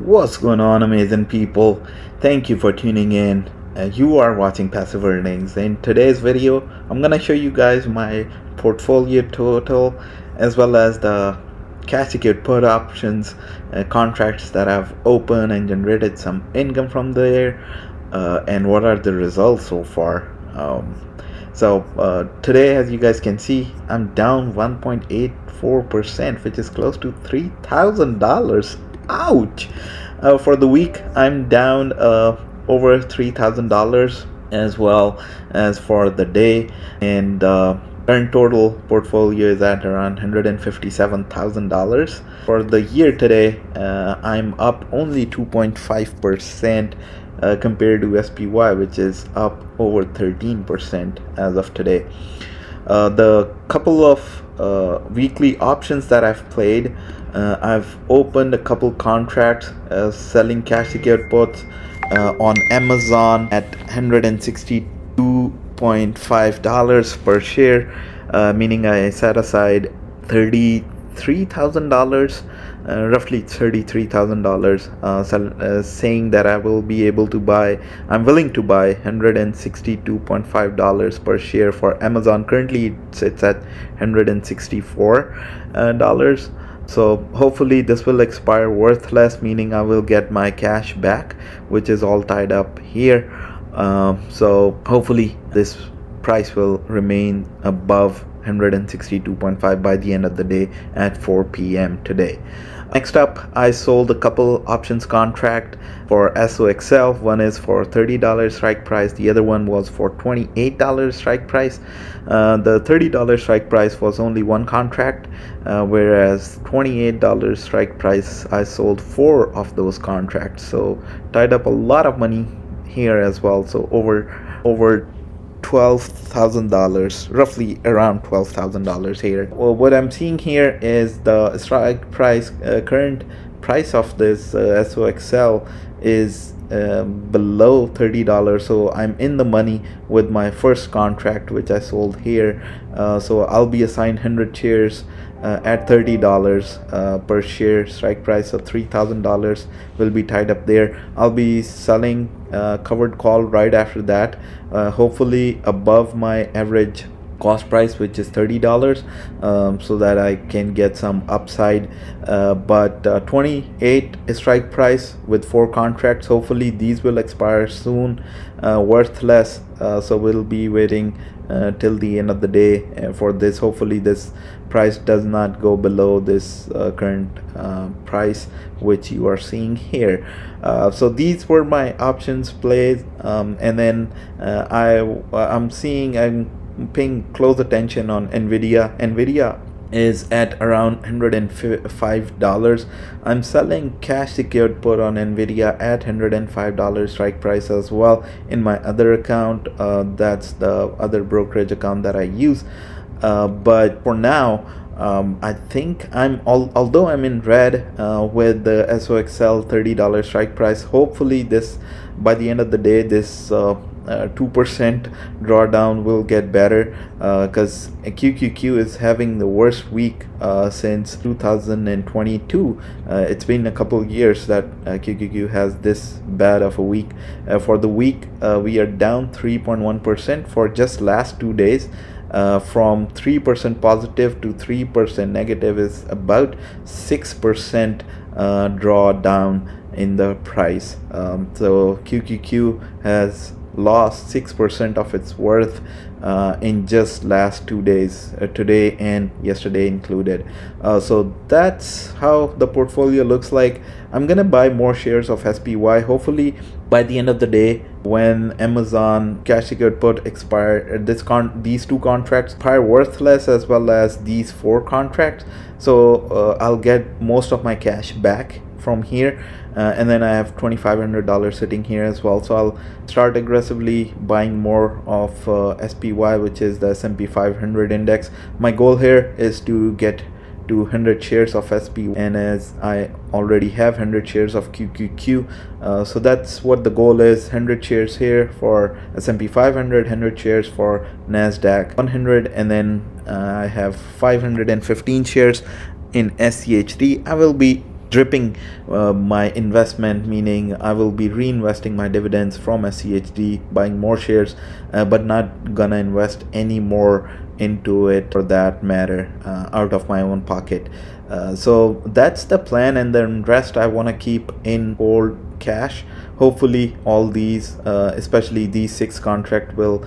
What's going on, amazing people? Thank you for tuning in. You are watching Passive Earnings. In today's video, I'm gonna show you guys my portfolio total as well as the cash secured put options contracts that I've opened and generated some income from there, and what are the results so far. Today, as you guys can see, I'm down 1.84%, which is close to $3,000. Ouch! For the week, I'm down over $3,000, as well as for the day, and current total portfolio is at around $157,000. For the year today, I'm up only 2.5%. Compared to SPY, which is up over 13% as of today. The couple of weekly options that I've played, I've opened a couple contracts selling cash secured puts on Amazon at $162.5 per share, meaning I set aside $33,000, roughly $33,000, saying that I will be able to buy, I'm willing to buy $162.5 per share for Amazon. Currently it sits at $164. So hopefully this will expire worthless, meaning I will get my cash back, which is all tied up here. So hopefully this price will remain above 162.5 by the end of the day at 4 p.m. today. Next up, I sold a couple options contract for SOXL. One is for $30 strike price, the other one was for $28 strike price. The $30 strike price was only one contract, whereas $28 strike price, I sold 4 of those contracts, so tied up a lot of money here as well. So over $12,000, roughly around $12,000 here. Well, what I'm seeing here is the strike price, current price of this SOXL is below $30, so I'm in the money with my first contract, which I sold here. So I'll be assigned 100 shares at $30 per share. Strike price of $3,000 will be tied up there. I'll be selling covered call right after that, hopefully above my average cost price, which is $30, so that I can get some upside. But 28 strike price with 4 contracts, hopefully these will expire soon, worthless. So we'll be waiting till the end of the day for this. Hopefully this price does not go below this current price which you are seeing here. So these were my options plays, and then I'm paying close attention on Nvidia is at around $105. I'm selling cash secured put on Nvidia at $105 strike price as well in my other account. That's the other brokerage account that I use. But for now, I think although I'm in red with the SOXL $30 strike price, hopefully this, by the end of the day, this 2% drawdown will get better, because QQQ is having the worst week since 2022. It's been a couple years that QQQ has this bad of a week. For the week, we are down 3.1% for just last 2 days. From 3% positive to 3% negative is about 6% drawdown in the price. So QQQ has lost 6% of its worth in just last 2 days, today and yesterday included. So that's how the portfolio looks like. I'm gonna buy more shares of SPY, hopefully by the end of the day, when Amazon cash secured put expire. These 2 contracts expire worthless, as well as these 4 contracts. So I'll get most of my cash back from here, and then I have $2,500 sitting here as well. So I'll start aggressively buying more of SPY, which is the S&P 500 index. My goal here is to get to 100 shares of SPY, and as I already have 100 shares of QQQ, so that's what the goal is. 100 shares here for S&P 500, 100 shares for NASDAQ 100, and then I have 515 shares in SCH3. I will be dripping my investment, meaning I will be reinvesting my dividends from SCHD, buying more shares, but not gonna invest any more into it for that matter out of my own pocket. So that's the plan, and then rest I want to keep in cold cash. Hopefully all these especially these 6 contracts will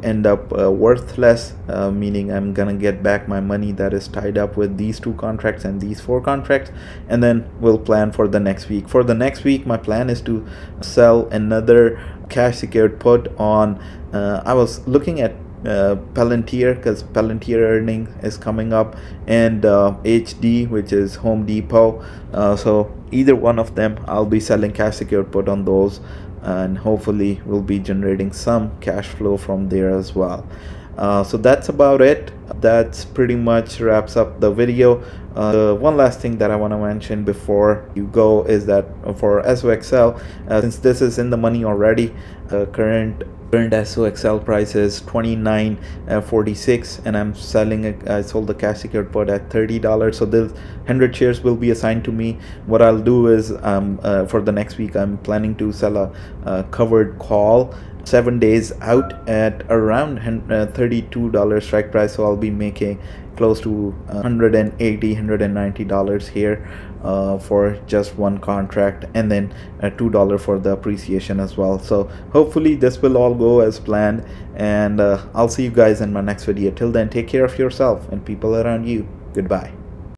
end up worthless, meaning I'm gonna get back my money that is tied up with these 2 contracts and these 4 contracts, and then we'll plan for the next week. For the next week, my plan is to sell another cash secured put on I was looking at Palantir, because Palantir earning is coming up, and HD, which is Home Depot. So either one of them, I'll be selling cash secured put on those, and hopefully we'll be generating some cash flow from there as well. So that's about it. That's pretty much wraps up the video. One last thing that I want to mention before you go is that for SOXL, since this is in the money already, current SOXL price is $29.46, and I'm selling it. I sold the cash secured put at $30, so the 100 shares will be assigned to me. What I'll do is for the next week, I'm planning to sell a covered call 7 days out at around $32 strike price, so I'll be making close to $190 here for just one contract, and then $2 for the appreciation as well. So hopefully this will all go as planned, and I'll see you guys in my next video. Till then, take care of yourself and people around you. Goodbye.